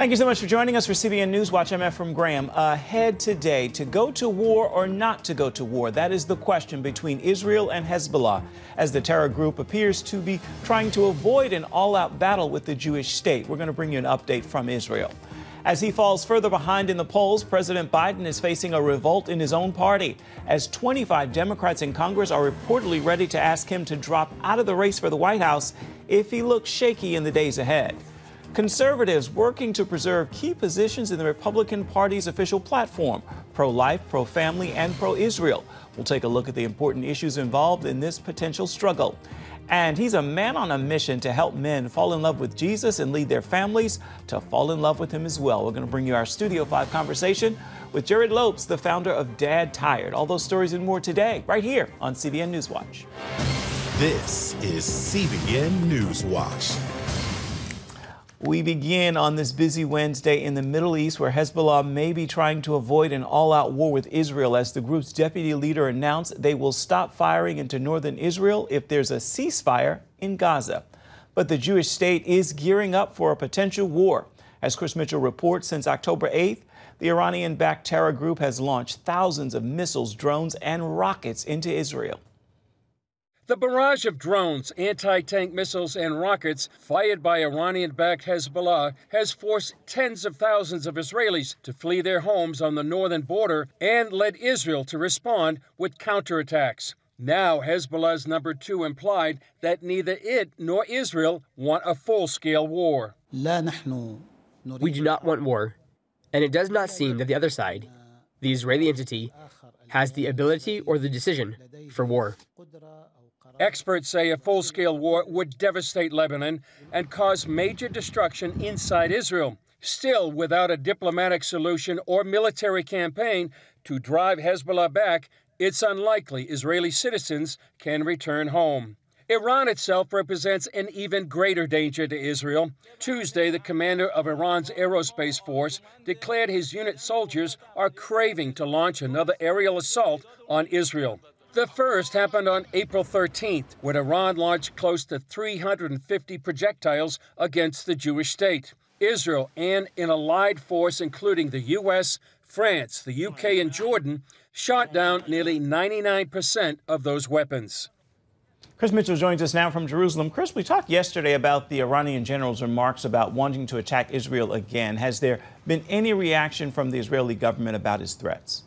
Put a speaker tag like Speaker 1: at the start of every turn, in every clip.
Speaker 1: Thank you so much for joining us for CBN NewsWatch. I'm Ephraim Graham. Ahead today, to go to war or not to go to war? That is the question between Israel and Hezbollah, as the terror group appears to be trying to avoid an all-out battle with the Jewish state. We're going to bring you an update from Israel. As he falls further behind in the polls, President Biden is facing a revolt in his own party, as 25 Democrats in Congress are reportedly ready to ask him to drop out of the race for the White House if he looks shaky in the days ahead. Conservatives working to preserve key positions in the Republican Party's official platform, pro-life, pro-family, and pro-Israel. We'll take a look at the important issues involved in this potential struggle. And he's a man on a mission to help men fall in love with Jesus and lead their families to fall in love with him as well. We're going to bring you our Studio 5 conversation with Jerrad Lopes, the founder of Dad Tired. All those stories and more today, right here on CBN NewsWatch.
Speaker 2: This is CBN NewsWatch.
Speaker 1: We begin on this busy Wednesday in the Middle East, where Hezbollah may be trying to avoid an all-out war with Israel, as the group's deputy leader announced they will stop firing into northern Israel if there's a ceasefire in Gaza. But the Jewish state is gearing up for a potential war. As Chris Mitchell reports, since October 8th, the Iranian-backed terror group has launched thousands of missiles, drones, and rockets into Israel.
Speaker 3: The barrage of drones, anti-tank missiles, and rockets fired by Iranian-backed Hezbollah has forced tens of thousands of Israelis to flee their homes on the northern border and led Israel to respond with counterattacks. Now, Hezbollah's number 2 implied that neither it nor Israel want a full-scale war.
Speaker 4: We do not want war, and it does not seem that the other side, the Israeli entity, has the ability or the decision for war.
Speaker 3: Experts say a full-scale war would devastate Lebanon and cause major destruction inside Israel. Still, without a diplomatic solution or military campaign to drive Hezbollah back, it's unlikely Israeli citizens can return home. Iran itself represents an even greater danger to Israel. Tuesday, the commander of Iran's aerospace force declared his unit soldiers are craving to launch another aerial assault on Israel. The first happened on April 13th, when Iran launched close to 350 projectiles against the Jewish state. Israel and an allied force, including the U.S., France, the U.K., and Jordan, shot down nearly 99% of those weapons.
Speaker 1: Chris Mitchell joins us now from Jerusalem. Chris, we talked yesterday about the Iranian general's remarks about wanting to attack Israel again. Has there been any reaction from the Israeli government about his threats?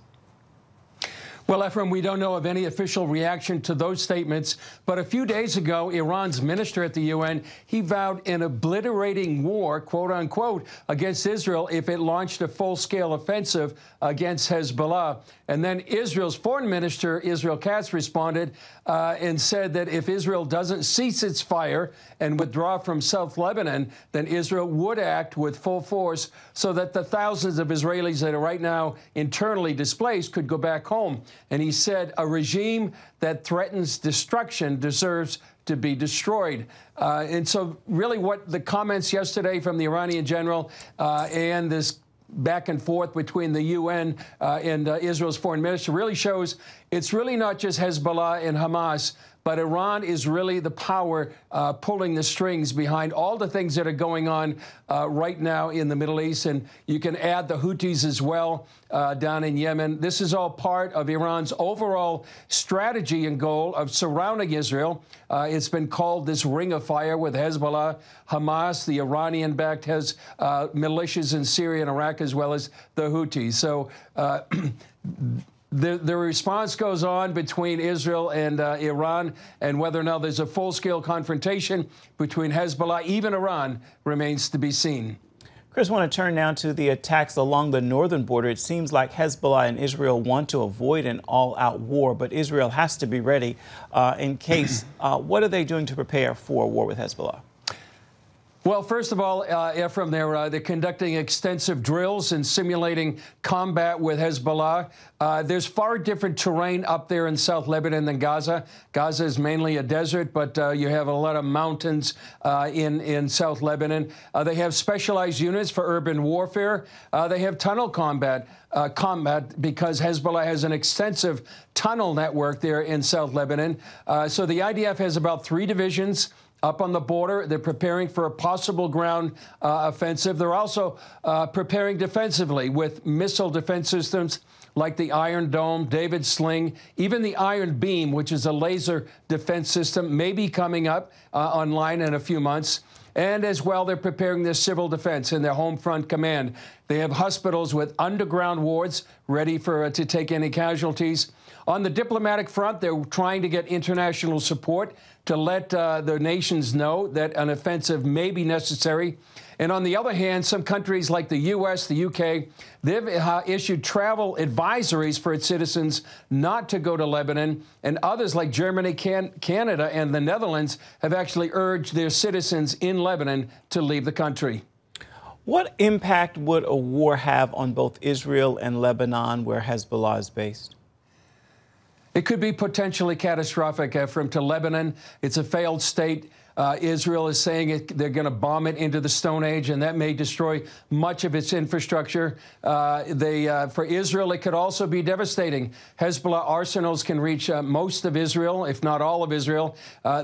Speaker 3: Well, Ephraim, we don't know of any official reaction to those statements, but a few days ago, Iran's minister at the UN, he vowed an obliterating war, quote unquote, against Israel if it launched a full-scale offensive against Hezbollah. And then Israel's foreign minister, Israel Katz, responded and said that if Israel doesn't cease its fire and withdraw from South Lebanon, then Israel would act with full force so that the thousands of Israelis that are right now internally displaced could go back home. And he said a regime that threatens destruction deserves to be destroyed. And so really what the comments yesterday from the Iranian general and this back and forth between the UN and Israel's foreign minister really shows it's really not just Hezbollah and Hamas, but Iran is really the power pulling the strings behind all the things that are going on right now in the Middle East. And you can add the Houthis as well down in Yemen. This is all part of Iran's overall strategy and goal of surrounding Israel. It's been called this ring of fire with Hezbollah, Hamas, the Iranian-backed militias in Syria and Iraq, as well as the Houthis. So the response goes on between Israel and Iran, and whether or not there's a full-scale confrontation between Hezbollah, even Iran, remains to be seen.
Speaker 1: Chris, I want to turn now to the attacks along the northern border. It seems like Hezbollah and Israel want to avoid an all-out war, but Israel has to be ready in case. What are they doing to prepare for a war with Hezbollah?
Speaker 3: Well, first of all, Ephraim, they're conducting extensive drills and simulating combat with Hezbollah. There's far different terrain up there in South Lebanon than Gaza. Gaza is mainly a desert, but you have a lot of mountains in South Lebanon. They have specialized units for urban warfare. They have tunnel combat because Hezbollah has an extensive tunnel network there in South Lebanon. So the IDF has about 3 divisions up on the border. They're preparing for a possible ground offensive. They're also preparing defensively with missile defense systems like the Iron Dome, David Sling, even the Iron Beam, which is a laser defense system, may be coming up online in a few months. And as well, they're preparing their civil defense and their home front command. They have hospitals with underground wards ready to take any casualties. On the diplomatic front, they're trying to get international support to let the nations know that an offensive may be necessary. And on the other hand, some countries like the U.S., the U.K., they've issued travel advisories for its citizens not to go to Lebanon. And others like Germany, Canada, and the Netherlands have actually urged their citizens in Lebanon to leave the country.
Speaker 1: What impact would a war have on both Israel and Lebanon, where Hezbollah is based?
Speaker 3: It could be potentially catastrophic, Ephraim, to Lebanon. It's a failed state. Israel is saying they're going to bomb it into the Stone Age, and that may destroy much of its infrastructure. For Israel, it could also be devastating. Hezbollah arsenals can reach most of Israel, if not all of Israel.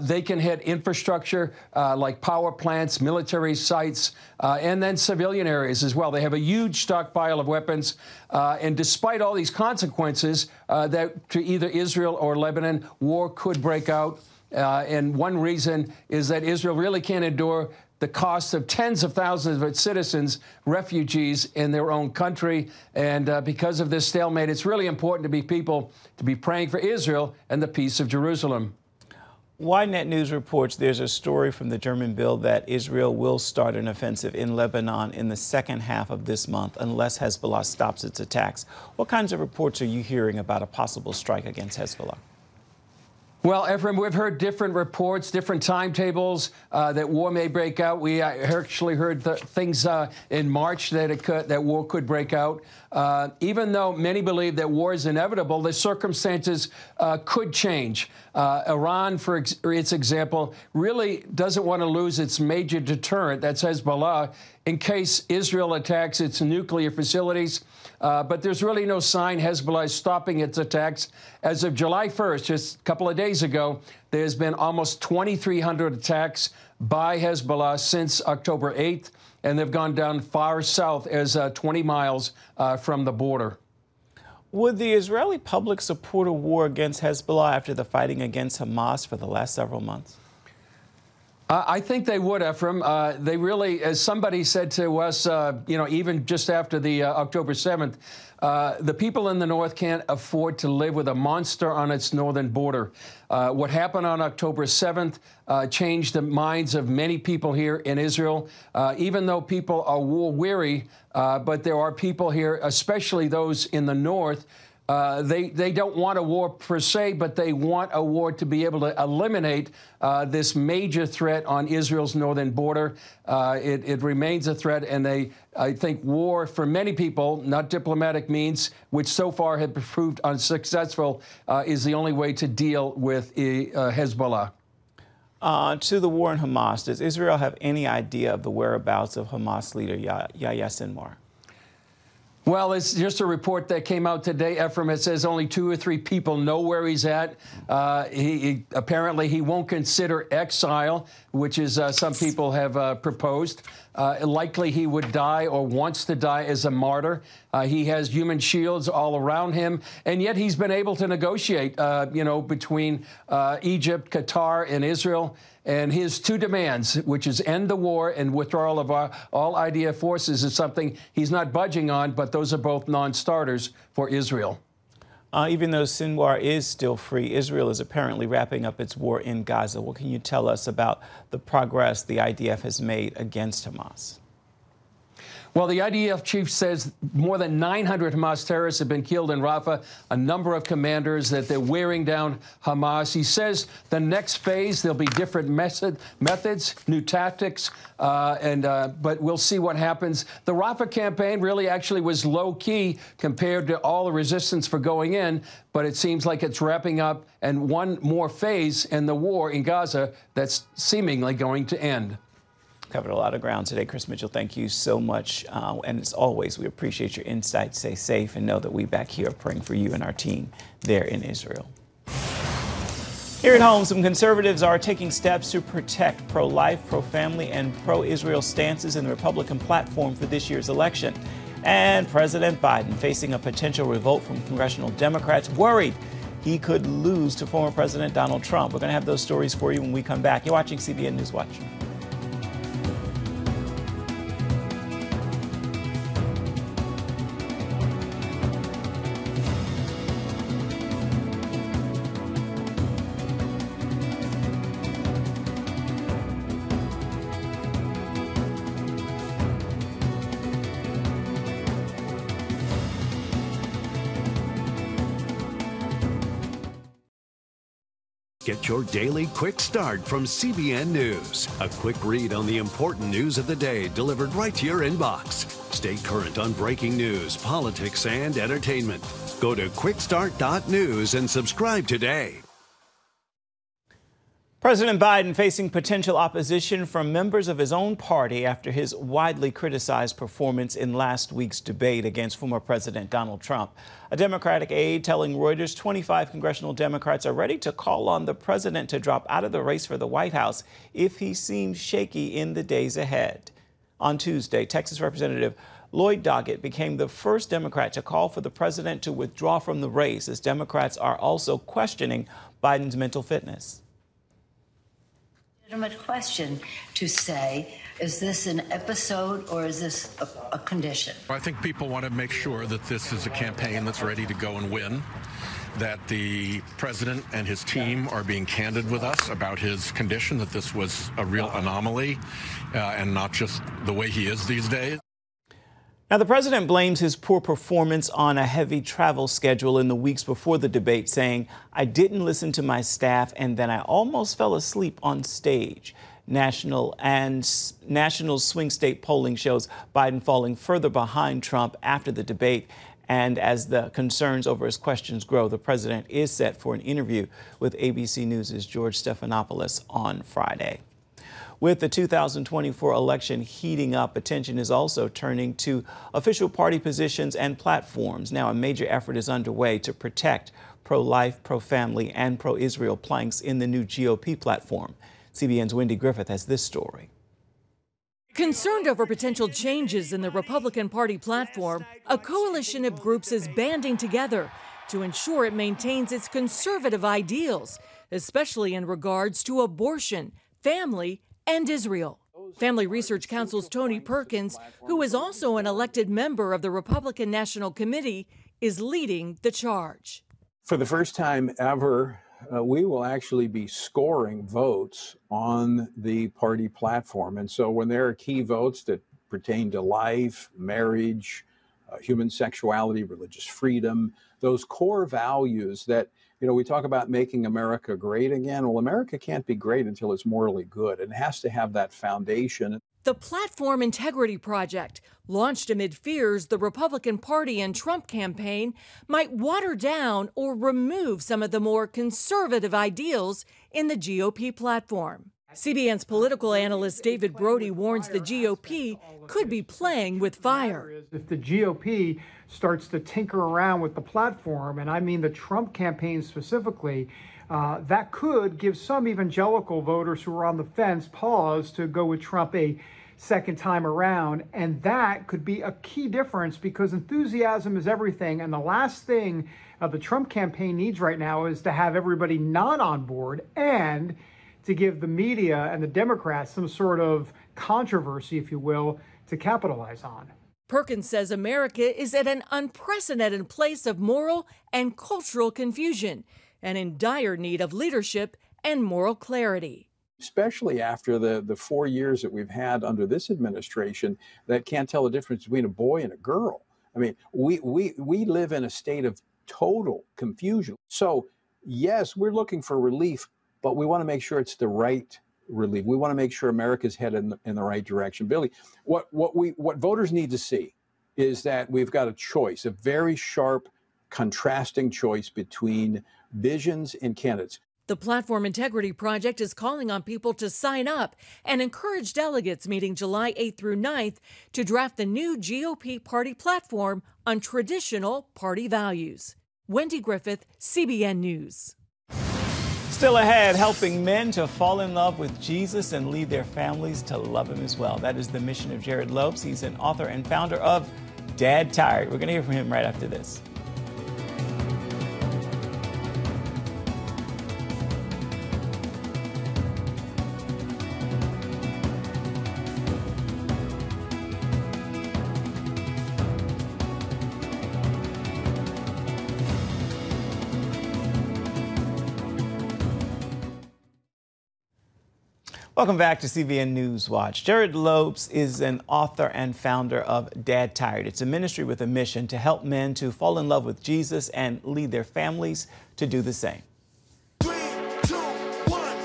Speaker 3: They can hit infrastructure like power plants, military sites, and then civilian areas as well. They have a huge stockpile of weapons. And despite all these consequences, that to either Israel or Lebanon, war could break out. And one reason is that Israel really can't endure the cost of tens of thousands of its citizens, refugees in their own country. And because of this stalemate, it's really important to be praying for Israel and the peace of Jerusalem.
Speaker 1: YNet News reports there's a story from the German bill that Israel will start an offensive in Lebanon in the second half of this month unless Hezbollah stops its attacks. What kinds of reports are you hearing about a possible strike against Hezbollah?
Speaker 3: Well, Ephraim, we've heard different reports, different timetables that war may break out. We actually heard things in March that war could break out. Even though many believe that war is inevitable, the circumstances could change. Iran, for its example, really doesn't want to lose its major deterrent, that's Hezbollah, in case Israel attacks its nuclear facilities. But there's really no sign Hezbollah is stopping its attacks. As of July 1st, just a couple of days ago, there's been almost 2,300 attacks by Hezbollah since October 8th, and they've gone down far south as 20 miles from the border.
Speaker 1: Would the Israeli public support a war against Hezbollah after the fighting against Hamas for the last several months?
Speaker 3: I think they would, Ephraim. They really, as somebody said to us, even just after the October 7th, the people in the north can't afford to live with a monster on its northern border. What happened on October 7th changed the minds of many people here in Israel, even though people are war weary. But there are people here, especially those in the north. They don't want a war per se, but they want a war to be able to eliminate this major threat on Israel's northern border. It remains a threat, and I think war for many people, not diplomatic means, which so far have proved unsuccessful, is the only way to deal with Hezbollah.
Speaker 1: To the war in Hamas, does Israel have any idea of the whereabouts of Hamas leader Yahya Sinwar?
Speaker 3: Well, it's just a report that came out today, Ephraim. It says only 2 or 3 people know where he's at. Apparently, he won't consider exile, which is some people have proposed. Likely he would die or wants to die as a martyr. He has human shields all around him, and yet he's been able to negotiate, between Egypt, Qatar, and Israel. And his 2 demands, which is end the war and withdrawal of all IDF forces, is something he's not budging on, but those are both non-starters for Israel.
Speaker 1: Even though Sinwar is still free, Israel is apparently wrapping up its war in Gaza. What can you tell us about the progress the IDF has made against Hamas?
Speaker 3: Well, the IDF chief says more than 900 Hamas terrorists have been killed in Rafah, a number of commanders, that they're wearing down Hamas. He says the next phase, there'll be different methods, new tactics, but we'll see what happens. The Rafah campaign really actually was low-key compared to all the resistance for going in, but it seems like it's wrapping up, and one more phase in the war in Gaza that's seemingly going to end.
Speaker 1: Covered a lot of ground today. Chris Mitchell, thank you so much. And as always, we appreciate your insights. Stay safe and know that we back here are praying for you and our team there in Israel. Here at home, some conservatives are taking steps to protect pro-life, pro-family, and pro-Israel stances in the Republican platform for this year's election. And President Biden facing a potential revolt from Congressional Democrats, worried he could lose to former President Donald Trump. We're going to have those stories for you when we come back. You're watching CBN NewsWatch.
Speaker 5: Get your daily quick start from CBN News. A quick read on the important news of the day delivered right to your inbox. Stay current on breaking news, politics, and entertainment. Go to quickstart.news and subscribe today.
Speaker 1: President Biden facing potential opposition from members of his own party after his widely criticized performance in last week's debate against former President Donald Trump. A Democratic aide telling Reuters 25 congressional Democrats are ready to call on the president to drop out of the race for the White House if he seems shaky in the days ahead. On Tuesday, Texas Representative Lloyd Doggett became the first Democrat to call for the president to withdraw from the race, as Democrats are also questioning Biden's mental fitness.
Speaker 6: Legitimate question to say, is this an episode or is this a condition?
Speaker 7: I think people want to make sure that this is a campaign that's ready to go and win, that the president and his team are being candid with us about his condition, that this was a real anomaly and not just the way he is these days.
Speaker 1: Now, the president blames his poor performance on a heavy travel schedule in the weeks before the debate, saying, "I didn't listen to my staff, and then I almost fell asleep on stage." National swing state polling shows Biden falling further behind Trump after the debate. And as the concerns over his questions grow, the president is set for an interview with ABC News' George Stephanopoulos on Friday. With the 2024 election heating up, attention is also turning to official party positions and platforms. Now, a major effort is underway to protect pro-life, pro-family, and pro-Israel planks in the new GOP platform. CBN's Wendy Griffith has this story.
Speaker 8: Concerned over potential changes in the Republican Party platform, a coalition of groups is banding together to ensure it maintains its conservative ideals, especially in regards to abortion, family, and Israel. Family Research Council's Tony Perkins, who is also an elected member of the Republican National Committee, is leading the charge.
Speaker 9: For the first time ever, we will actually be scoring votes on the party platform. And so when there are key votes that pertain to life, marriage, human sexuality, religious freedom, those core values that, we talk about making America great again. Well, America can't be great until it's morally good. It has to have that foundation.
Speaker 8: The Platform Integrity Project, launched amid fears the Republican Party and Trump campaign might water down or remove some of the more conservative ideals in the GOP platform. CBN's political analyst David Brody warns the GOP could be playing with fire.
Speaker 10: If the GOP starts to tinker around with the platform, and I mean the Trump campaign specifically, that could give some evangelical voters who are on the fence pause to go with Trump a second time around. And that could be a key difference, because enthusiasm is everything. And the last thing the Trump campaign needs right now is to have everybody not on board and to give the media and the Democrats some sort of controversy, if you will, to capitalize on.
Speaker 8: Perkins says America is at an unprecedented place of moral and cultural confusion and in dire need of leadership and moral clarity.
Speaker 9: Especially after the 4 years that we've had under this administration that can't tell the difference between a boy and a girl. I mean, we live in a state of total confusion. So, yes, we're looking for relief, but we want to make sure it's the right relief. We want to make sure America's headed in the right direction. Billy, what voters need to see is that we've got a choice, a very sharp, contrasting choice between visions and candidates.
Speaker 8: The Platform Integrity Project is calling on people to sign up and encourage delegates meeting July 8th through 9th to draft the new GOP party platform on traditional party values. Wendy Griffith, CBN News.
Speaker 1: Still ahead, helping men to fall in love with Jesus and lead their families to love him as well. That is the mission of Jerrad Lopes. He's an author and founder of Dad Tired. We're going to hear from him right after this. Welcome back to CBN NewsWatch. Jerrad Lopes is an author and founder of Dad Tired. It's a ministry with a mission to help men to fall in love with Jesus and lead their families to do the same.
Speaker 2: 3, 2, 1,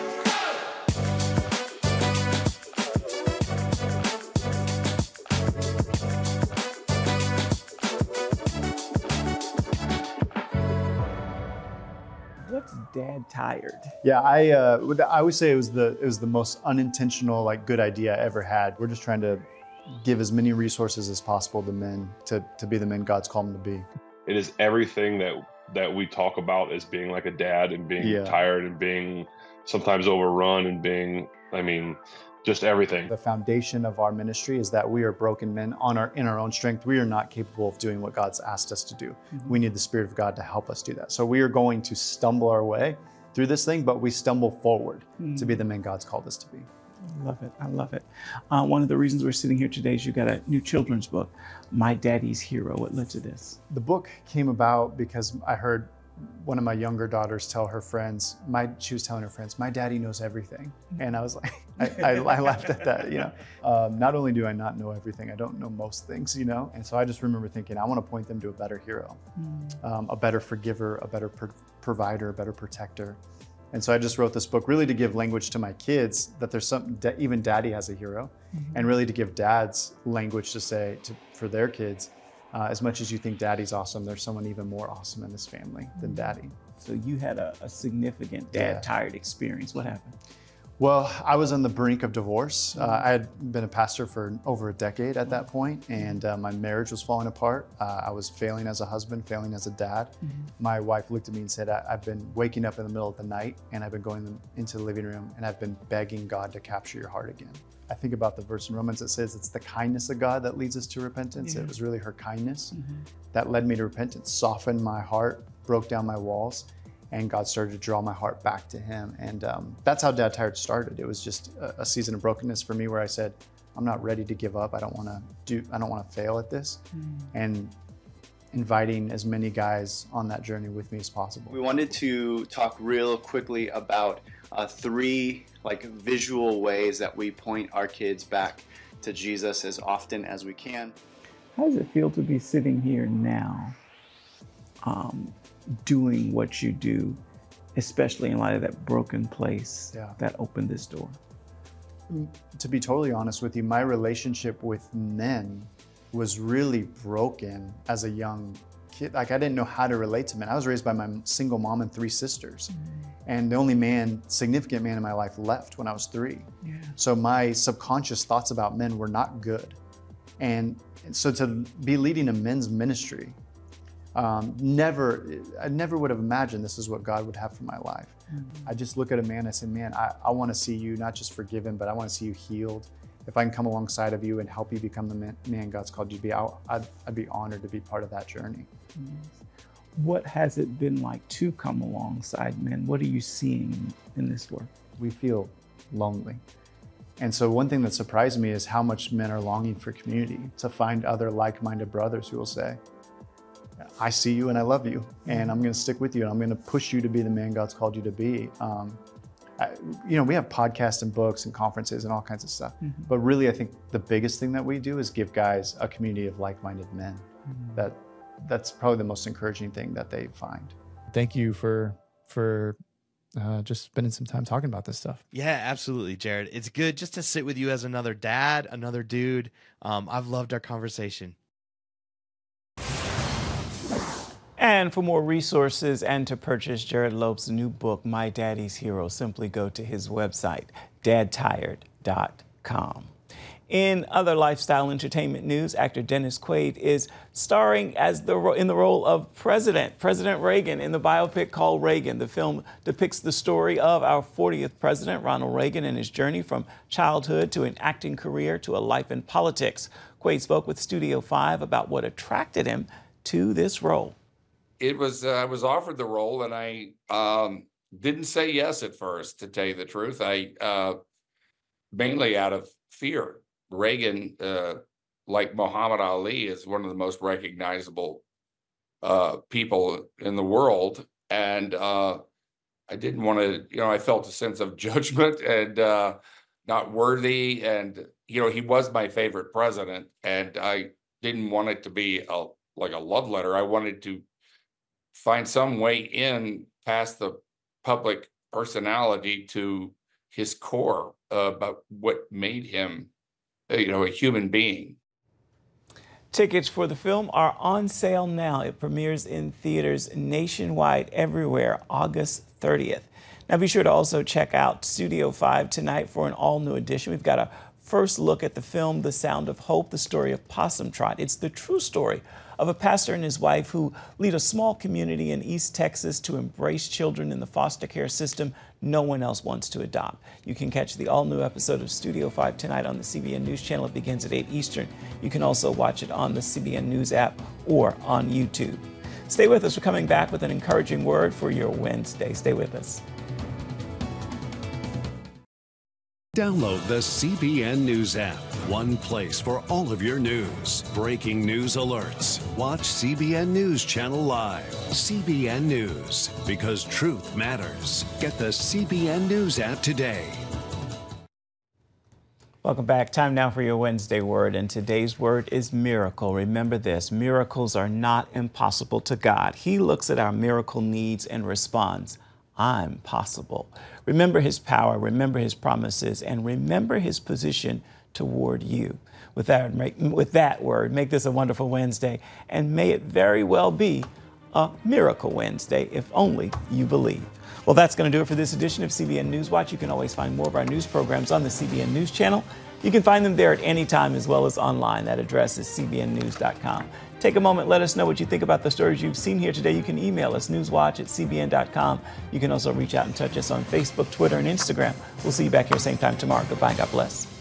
Speaker 1: What's Dad Tired?
Speaker 11: Yeah, I would say it was the most unintentional, like, good idea I ever had. We're just trying to give as many resources as possible to men to be the men God's called them to be.
Speaker 12: It is everything that we talk about as being like a dad and being tired and being sometimes overrun and being, just everything.
Speaker 11: The foundation of our ministry is that we are broken men in our own strength. We are not capable of doing what God's asked us to do. Mm-hmm. We need the Spirit of God to help us do that. So we are going to stumble our way through this thing, but we stumble forward to be the men God's called us to be.
Speaker 1: I love it. I love it. One of the reasons we're sitting here today is you got a new children's book, My Daddy's Hero. What led to this?
Speaker 11: The book came about because I heard one of my younger daughters tell her friends, she was telling her friends, my daddy knows everything. And I was like, I laughed at that, Not only do I not know everything, I don't know most things, And so I just remember thinking, I want to point them to a better hero, a better forgiver, a better provider, a better protector. And so I just wrote this book really to give language to my kids that there's something, even daddy has a hero, and really to give dads language to say for their kids, as much as you think daddy's awesome, there's someone even more awesome in this family than daddy.
Speaker 1: So you had a significant Dad Tired experience. What happened?
Speaker 11: Well, I was on the brink of divorce. I had been a pastor for over a decade at that point, and my marriage was falling apart. I was failing as a husband, failing as a dad. My wife looked at me and said, I've been waking up in the middle of the night, and I've been going into the living room, and I've been begging God to capture your heart again. I think about the verse in Romans that says it's the kindness of God that leads us to repentance. It was really her kindness that led me to repentance, softened my heart, broke down my walls, and God started to draw my heart back to him. And that's how Dad Tired started. It was just a season of brokenness for me where I said, I'm not ready to give up. I don't want to fail at this. And inviting as many guys on that journey with me as possible.
Speaker 13: We wanted to talk real quickly about 3 visual ways that we point our kids back to Jesus as often as we can.
Speaker 1: How does it feel to be sitting here now, doing what you do, especially in light of that broken place that opened this door?
Speaker 11: To be totally honest with you, my relationship with men was really broken as a young kid. I didn't know how to relate to men. I was raised by my single mom and 3 sisters. And the only significant man in my life left when I was 3. So my subconscious thoughts about men were not good. And so to be leading a men's ministry, I never would have imagined this is what God would have for my life. I just look at a man and I say, man, I want to see you not just forgiven, but I want to see you healed. If I can come alongside of you and help you become the man God's called you to be, I'd be honored to be part of that journey.
Speaker 1: What has it been like to come alongside men? What are you seeing in this work?
Speaker 11: We feel lonely. And so one thing that surprised me is how much men are longing for community, to find other like-minded brothers who will say, I see you and I love you, and I'm going to stick with you, and I'm going to push you to be the man God's called you to be. We have podcasts and books and conferences and all kinds of stuff. But really, I think the biggest thing that we do is give guys a community of like-minded men. That's probably the most encouraging thing that they find.
Speaker 14: Thank you for just spending some time talking about this stuff.
Speaker 15: Yeah, absolutely, Jerrad. It's good just to sit with you as another dad, another dude. I've loved our conversation.
Speaker 1: And for more resources and to purchase Jerrad Lopes' new book, My Daddy's Hero, simply go to his website, dadtired.com. In other lifestyle entertainment news, actor Dennis Quaid is starring as in the role of President Reagan in the biopic called Reagan. The film depicts the story of our 40th president, Ronald Reagan, and his journey from childhood to an acting career to a life in politics. Quaid spoke with Studio 5 about what attracted him to this role.
Speaker 16: It was I was offered the role, and I didn't say yes at first, to tell you the truth. I mainly out of fear. Reagan, like Muhammad Ali, is one of the most recognizable people in the world. And I didn't want to, I felt a sense of judgment and not worthy. And, he was my favorite president. And I didn't want it to be like a love letter. I wanted to find some way in past the public personality to his core about what made him a human being.
Speaker 1: Tickets for the film are on sale now. It premieres in theaters nationwide everywhere August 30th. Now be sure to also check out Studio 5 tonight for an all-new edition. We've got a first look at the film The Sound of Hope, the story of Possum Trot. It's the true story of a pastor and his wife who lead a small community in East Texas to embrace children in the foster care system no one else wants to adopt. You can catch the all-new episode of Studio 5 tonight on the CBN News Channel. It begins at 8 Eastern. You can also watch it on the CBN News app or on YouTube. Stay with us. We're coming back with an encouraging word for your Wednesday. Stay with us.
Speaker 5: Download the CBN News app. One place for all of your news. Breaking news alerts. Watch CBN News Channel Live. CBN News, because truth matters. Get the CBN News app today.
Speaker 1: Welcome back. Time now for your Wednesday word, and today's word is miracle. Remember this, miracles are not impossible to God. He looks at our miracle needs and responds, I'm possible. Remember his power, remember his promises, and remember his position toward you. With that word, make this a wonderful Wednesday, and may it very well be a miracle Wednesday, if only you believe. Well, that's going to do it for this edition of CBN NewsWatch. You can always find more of our news programs on the CBN News Channel. You can find them there at any time as well as online. That address is cbnnews.com. Take a moment, let us know what you think about the stories you've seen here today. You can email us, newswatch@cbn.com. You can also reach out and touch us on Facebook, Twitter, and Instagram. We'll see you back here same time tomorrow. Goodbye. God bless.